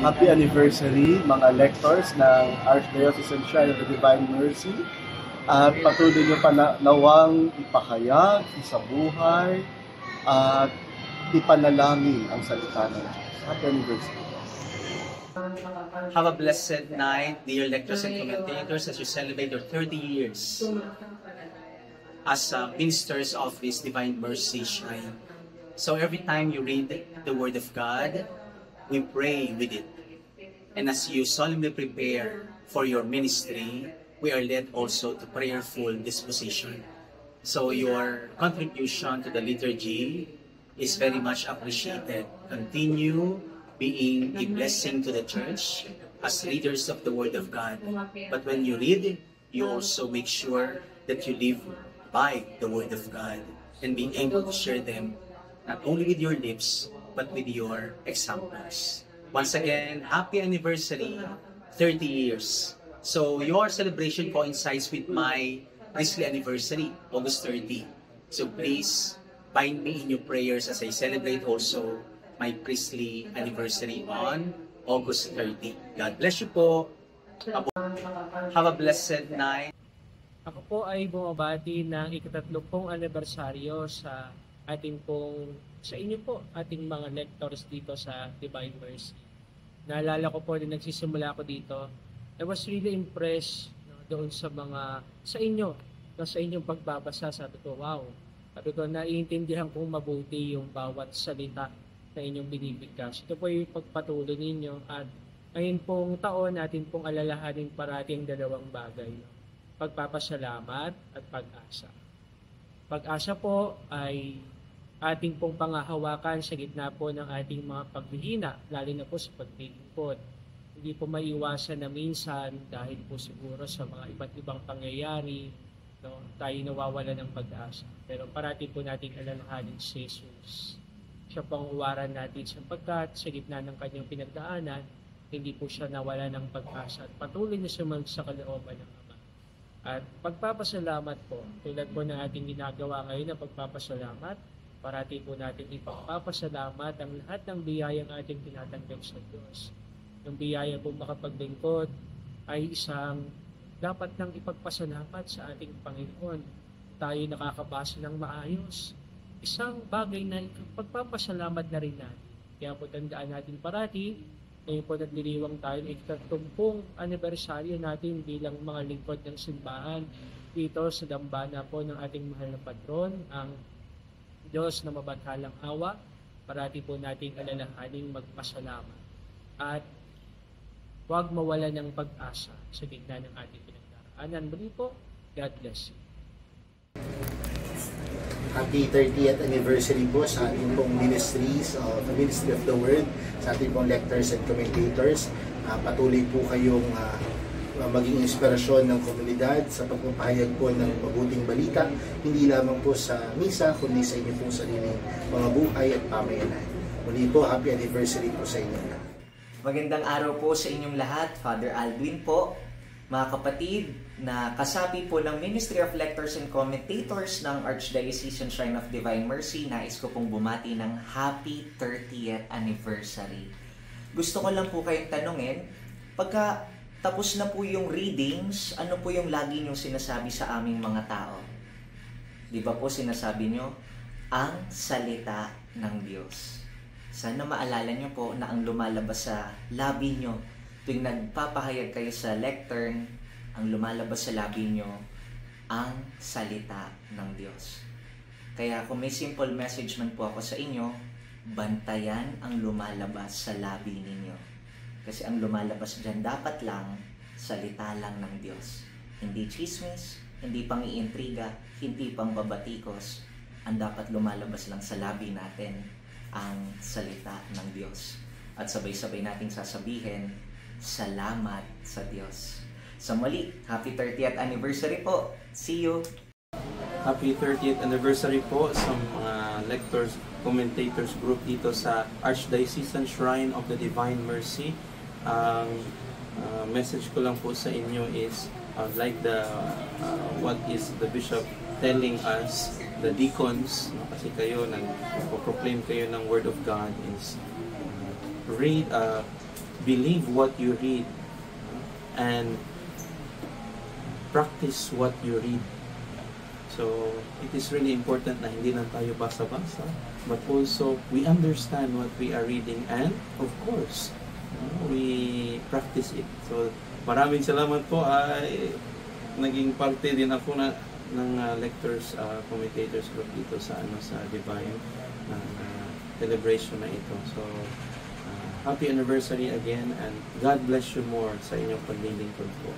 Happy anniversary mga lectors ng Archdiocesan Shrine of the Divine Mercy. At patuloy niyo nawang ipahayag, isabuhay, at ipanalangin ang salita ng Diyos. Happy anniversary. Have a blessed night, dear lectors and commentators, as you celebrate your 30 years as ministers of this Divine Mercy Shrine. So every time you read the Word of God, we pray with it. And as you solemnly prepare for your ministry, we are led also to prayerful disposition. So your contribution to the liturgy is very much appreciated. Continue being a blessing to the church as readers of the Word of God. But when you read, you also make sure that you live by the Word of God and being able to share them not only with your lips, but with your examples. Once again, happy anniversary, 30 years. So your celebration coincides with my priestly anniversary, August 30. So please bind me in your prayers as I celebrate also my priestly anniversary on August 30. God bless you po. Have a blessed night. Ako po ay bumabati ng ika-30 anibersaryo sa sa inyo po, ating mga lectors dito sa Divine Mercy. Naalala ko po na nagsisimula ako dito, I was really impressed doon sa inyo, sa inyong pagbabasa. Sabi ko, wow. Sabi ko, naiintindihan kong mabuti yung bawat salita na inyong binibigkas. Ito po yung pagpatuloy ninyo at ngayon pong taon natin pong alalahanin parating dalawang bagay. Pagpapasalamat at pag-asa. Pag-asa po ay ating pong pangahawakan sa gitna po ng ating mga paghihina, lalo na po sa paglilingkod. Hindi po maiwasan na minsan dahil po siguro sa mga iba't ibang pangyayari, tayo nawawala ng pag-asa. Pero parati po nating alalahanin si Jesus. Siya po ang uwaran natin sapagkat sa gitna ng kanyang pinagdaanan, hindi po siya nawala ng pag-asa at patuloy na sumunod sa kalooban ng Ama. At pagpapasalamat po, tulad po ng ating ginagawa ngayon na pagpapasalamat, parati po natin ipagpapasalamat ang lahat ng biyayang ating tinatanggap sa Diyos. Yung biyaya po makapaglingkod ay isang dapat nang ipagpasalamat sa ating Panginoon. Tayo nakakabasa ng maayos. Isang bagay na pagpapasalamat na rin natin. Kaya po tandaan natin parati, ngayon po nagliliwang tayo ng 30 anibersaryo natin bilang mga lingkod ng simbahan dito sa dambana po ng ating mahal na patron, ang Diyos na mabathalang awa. Parati po nating alalahaning magpasalamat at huwag mawala ng pag-asa sa gitna ng ating pinagdaraanan. Muli po, God bless you. Happy 30th anniversary po sa ating pong ministries of the Ministry of the Word, sa ating pong lectors and commentators. Patuloy po kayong maging inspirasyon ng komunidad sa pagpapahayag po ng mabuting balita, hindi lamang po sa misa, kundi sa inyo pong sariling mga buhay at pamayanan. Muli po, happy anniversary po sa inyo. Magandang araw po sa inyong lahat. Father Alduin po, mga kapatid, na kasapi po ng Ministry of Lectors and Commentators ng Archdiocesan Shrine of Divine Mercy, nais ko pong bumati ng Happy 30th Anniversary. Gusto ko lang po kayong tanungin, pagka tapos na po yung readings, ano po yung lagi nyo sinasabi sa aming mga tao? Di ba po sinasabi nyo, ang salita ng Diyos. Sana maalala nyo po na ang lumalabas sa labi nyo tuwing nagpapahayag kayo sa lectern, ang lumalabas sa labi nyo, ang salita ng Diyos. Kaya kung may simple message man po ako sa inyo, bantayan ang lumalabas sa labi ninyo. Kasi ang lumalabas dyan dapat lang, salita lang ng Diyos. Hindi chismis, hindi pang iintriga, hindi pang babatikos. Ang dapat lumalabas lang sa labi natin, ang salita ng Diyos. At sabay-sabay nating sasabihin, salamat sa Diyos. So muli, happy 30th anniversary po. See you! Happy 30th anniversary po sa mga lectors, commentators group dito sa Archdiocesan Shrine of the Divine Mercy. Ang message ko lang po sa inyo is like what is the bishop telling us, the deacons, kasi kayo nagpo-proclaim kayo ng Word of God, is read, believe what you read and practice what you read. So it is really important na hindi lang tayo basa-basa, but also we understand what we are reading and of course we practice it. So maraming salamat po, ay naging parte din ako ng lectors, commentators group dito sa Divine celebration na ito. So happy anniversary again and God bless you more sa inyong paglilingkod po.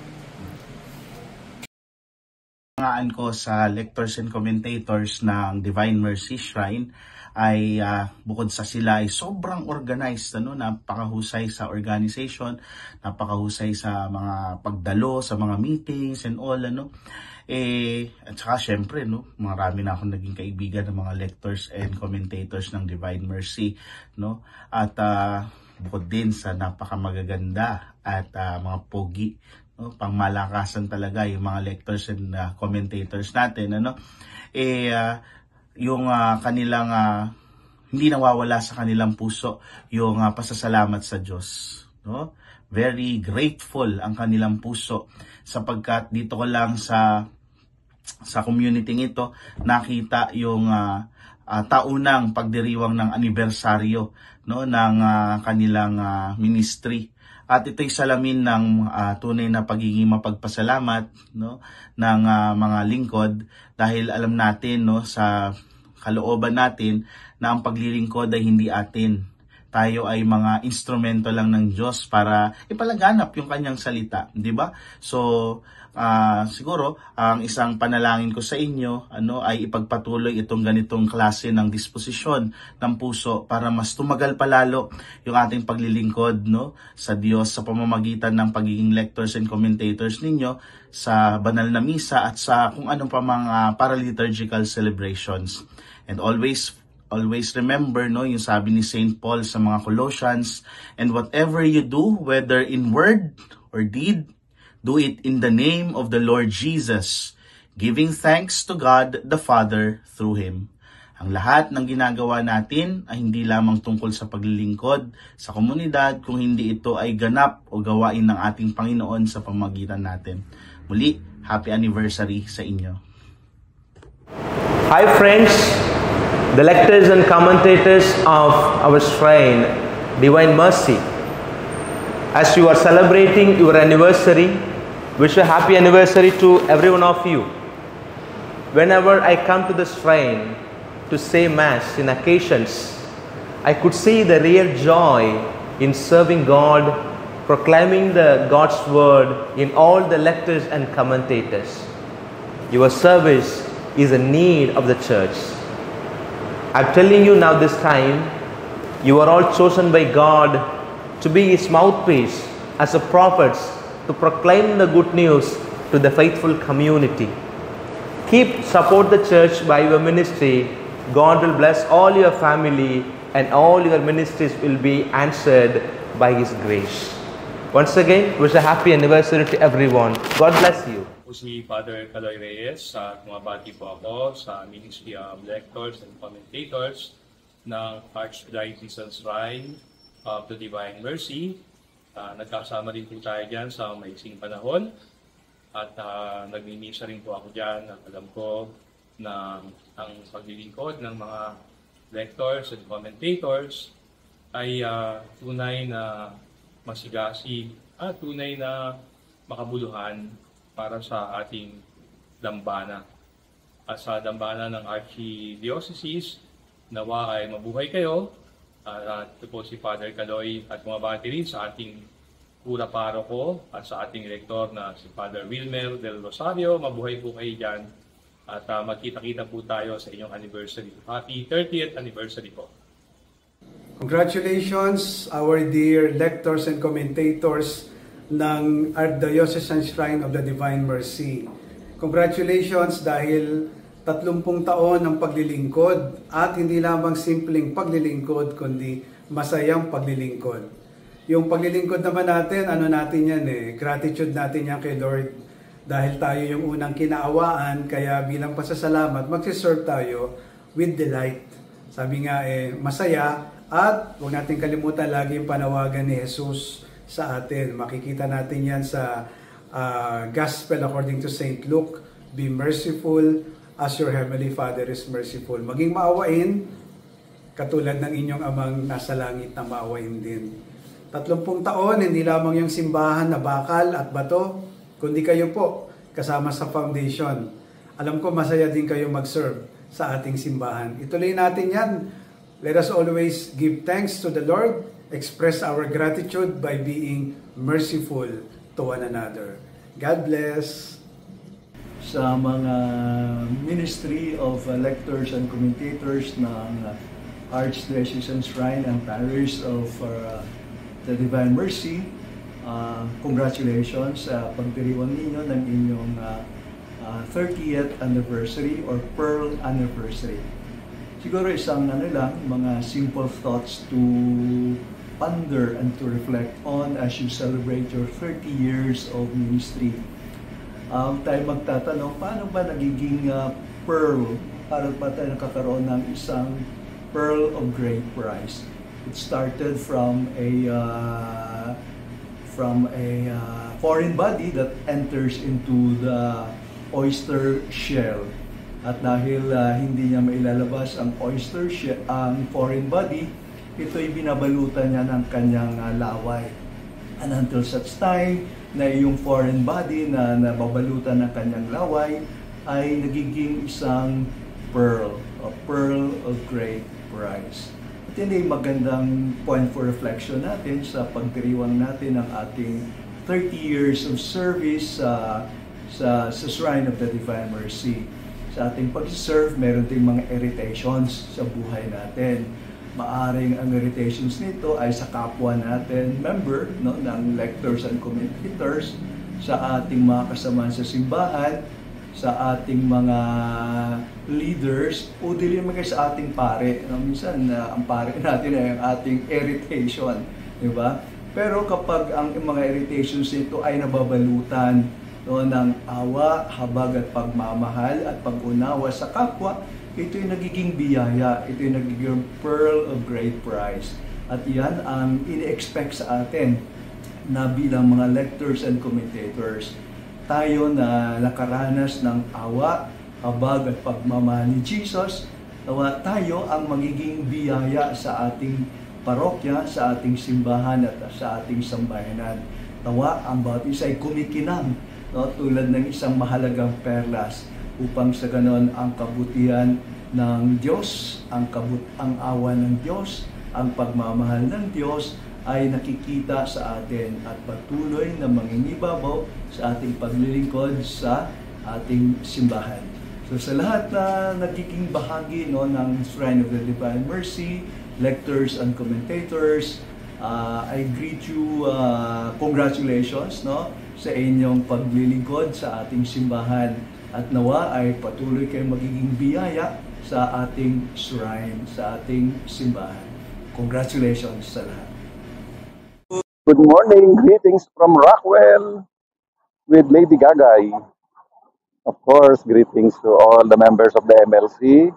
Ko sa lectors and commentators ng Divine Mercy Shrine ay bukod sa sila ay sobrang organized, napakahusay sa organization, napakahusay sa mga pagdalo, sa mga meetings and all, at saka syempre, marami na akong naging kaibigan ng mga lectors and commentators ng Divine Mercy, at bukod din sa napakamagaganda at mga pogi, pangmalakasan talaga yung mga lectors and commentators natin, yung kanilang hindi nawawala sa kanilang puso yung pasasalamat sa Diyos, very grateful ang kanilang puso, sapagkat dito ko lang sa community ito nakita yung taunang pagdiriwang ng anibersaryo ng kanilang ministry. At ito'y salamin ng tunay na pagiging mapagpasalamat ng mga lingkod, dahil alam natin sa kalooban natin na ang paglilingkod ay hindi atin. Tayo ay mga instrumento lang ng Diyos para ipalaganap yung kanyang salita, di ba? So siguro ang isang panalangin ko sa inyo ay ipagpatuloy itong ganitong klase ng disposisyon ng puso para mas tumagal palalo yung ating paglilingkod sa Diyos sa pamamagitan ng pagiging lectors and commentators ninyo sa banal na misa at sa kung anong pa mga paraliturgical celebrations. And always remember yung sabi ni St. Paul sa mga Colossians, and whatever you do, whether in word or deed, do it in the name of the Lord Jesus, giving thanks to God the Father through Him. Ang lahat ng ginagawa natin ay hindi lamang tungkol sa paglilingkod sa komunidad, kung hindi ito ay ganap o gawain ng ating Panginoon sa pamamagitan natin. Muli, happy anniversary sa inyo. Hi friends, the lectors and commentators of our shrine, Divine Mercy. As you are celebrating your anniversary, wish a happy anniversary to every one of you. Whenever I come to the shrine to say Mass in occasions, I could see the real joy in serving God, proclaiming the God's word in all the lectors and commentators. Your service is a need of the church. I'm telling you now this time, you are all chosen by God to be His mouthpiece as a prophets to proclaim the good news to the faithful community. Support the church by your ministry. God will bless all your family and all your ministries will be answered by His grace. Once again, wish a happy anniversary to everyone. God bless you. Si Father Caloy Reyes, at bumabati po ako sa Ministry of Lectors and Commentators ng Archdiocesan Shrine of the Divine Mercy. Nagkasama rin po tayo dyan sa maiksing panahon at nagmimisa rin po ako dyan at alam ko na ang paglilingkod ng mga lectors and commentators ay tunay na masigasig at tunay na makabuluhan para sa ating dambana. At sa dambana ng Archdiocese, nawa ay mabuhay kayo. At ito po si Father Caloy at bumabati rin sa ating Kura Paroko at sa ating rektor na si Father Wilmer del Rosario. Mabuhay po kayo dyan at magkita-kita po tayo sa inyong anniversary. Happy 30th anniversary po. Congratulations our dear lectors and commentators ng Archdiocesan Shrine of the Divine Mercy. Congratulations dahil 30 taon ng paglilingkod at hindi lamang simpleng paglilingkod kundi masayang paglilingkod. Yung paglilingkod naman natin, natin yan gratitude natin yan kay Lord dahil tayo yung unang kinaawaan, kaya bilang pasasalamat magsiserve tayo with delight. Sabi nga masaya, at huwag natin kalimutan lagi yung panawagan ni Jesus sa atin. Makikita natin yan sa Gospel according to St. Luke. Be merciful as your Heavenly Father is merciful. Maging maawain, katulad ng inyong amang nasa langit na maawain din. 30 taon, hindi lamang yung simbahan na bakal at bato, kundi kayo po kasama sa foundation. Alam ko masaya din kayo mag-serve sa ating simbahan. Ituloy natin yan. Let us always give thanks to the Lord, express our gratitude by being merciful to one another. God bless. Sa mga Ministry of Lectors and Commentators ng Archdiocesan Shrine and Parish of the Divine Mercy, congratulations sa pagdiriwang ninyo ng inyong 30th anniversary or Pearl Anniversary. Siguro isang mga simple thoughts to ponder and to reflect on as you celebrate your 30 years of ministry. Tayo magtatanong, paano ba nagiging pearl? Paano ba tayo nakakaroon ng isang pearl of great price? It started from a foreign body that enters into the oyster shell. At dahil hindi niya mailalabas ang oyster shell, ang foreign body, ito'y binabalutan niya ng kanyang laway. And until such time na yung foreign body na nababalutan ng kanyang laway ay nagiging isang pearl, a pearl of great price. At yun ay magandang point for reflection natin sa pagdiriwang natin ng ating 30 years of service sa Shrine of the Divine Mercy. Sa ating pag-serve, meron ding mga irritations sa buhay natin. Maaring ang irritations nito ay sa kapwa natin, member ng lectors and commentators, sa ating mga kasamahan sa simbahan, sa ating mga leaders, o dili naman sa ating pare. Minsan, ang pare natin ay ang ating irritation. Diba? Pero kapag ang mga irritations nito ay nababalutan ng awa, habag at pagmamahal at pag-unawa sa kapwa, ito'y nagiging biyaya, ito'y nagiging pearl of great price. At yan ang ini-expect sa atin na bilang mga lectors and commentators. Tayo na nakaranas ng awa, habag at pagmamahal ni Jesus, nawa tayo ang magiging biyaya sa ating parokya, sa ating simbahan at sa ating sambayanan. Nawa ang bawat isa ay kumikinang, tulad ng isang mahalagang perlas, upang sa ganon ang kabutihan ng Diyos, ang awa ng Diyos, ang pagmamahal ng Diyos ay nakikita sa atin at patuloy na mangingibabaw sa ating paglilingkod sa ating simbahan. So sa lahat na nagiging bahagi ng Shrine of the Divine Mercy, lectors and commentators, I greet you, congratulations sa inyong paglilingkod sa ating simbahan. At nawa ay patuloy kayong magiging biyaya sa ating shrine, sa ating simbahan. Congratulations sa lahat. Good morning, greetings from Rockwell with Lady Gagay. Of course, greetings to all the members of the MLC.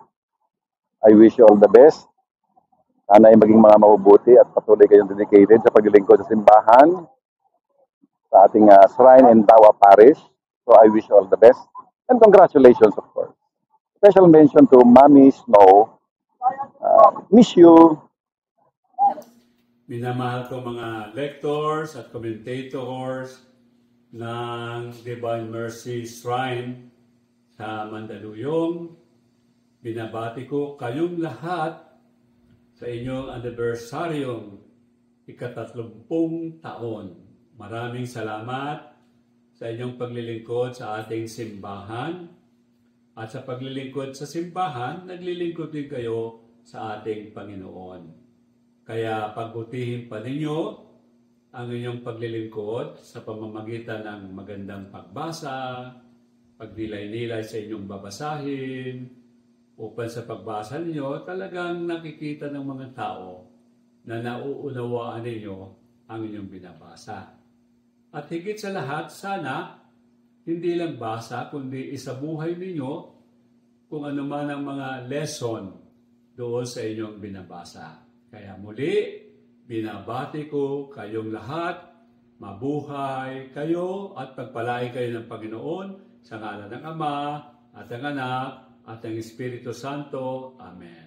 I wish you all the best. Sana ay maging mga mabubuti at patuloy kayong dedicated sa paglilingkod sa simbahan, sa ating shrine in Tawa Parish. So I wish you all the best. And congratulations, of course. Special mention to Mommy Snow. Miss you. Minamahal ko mga lectors at commentators ng Divine Mercy Shrine sa Mandaluyong. Binabati ko kayong lahat sa inyong anibersaryong ika-30 taon. Maraming salamat sa inyong paglilingkod sa ating simbahan. At sa paglilingkod sa simbahan, naglilingkod din kayo sa ating Panginoon. Kaya pagbutihin pa ninyo ang inyong paglilingkod sa pamamagitan ng magandang pagbasa, pagdilay-nilay sa inyong babasahin, upang sa pagbasa ninyo talagang nakikita ng mga tao na nauunawaan ninyo ang inyong binabasa. At higit sa lahat, sana hindi lang basa kundi isabuhay ninyo kung ano man ang mga lesson doon sa inyong binabasa. Kaya muli, binabati ko kayong lahat mabuhay kayo at pagpalain kayo ng Panginoon sa ngalan ng Ama at ng Anak at ng Espiritu Santo. Amen.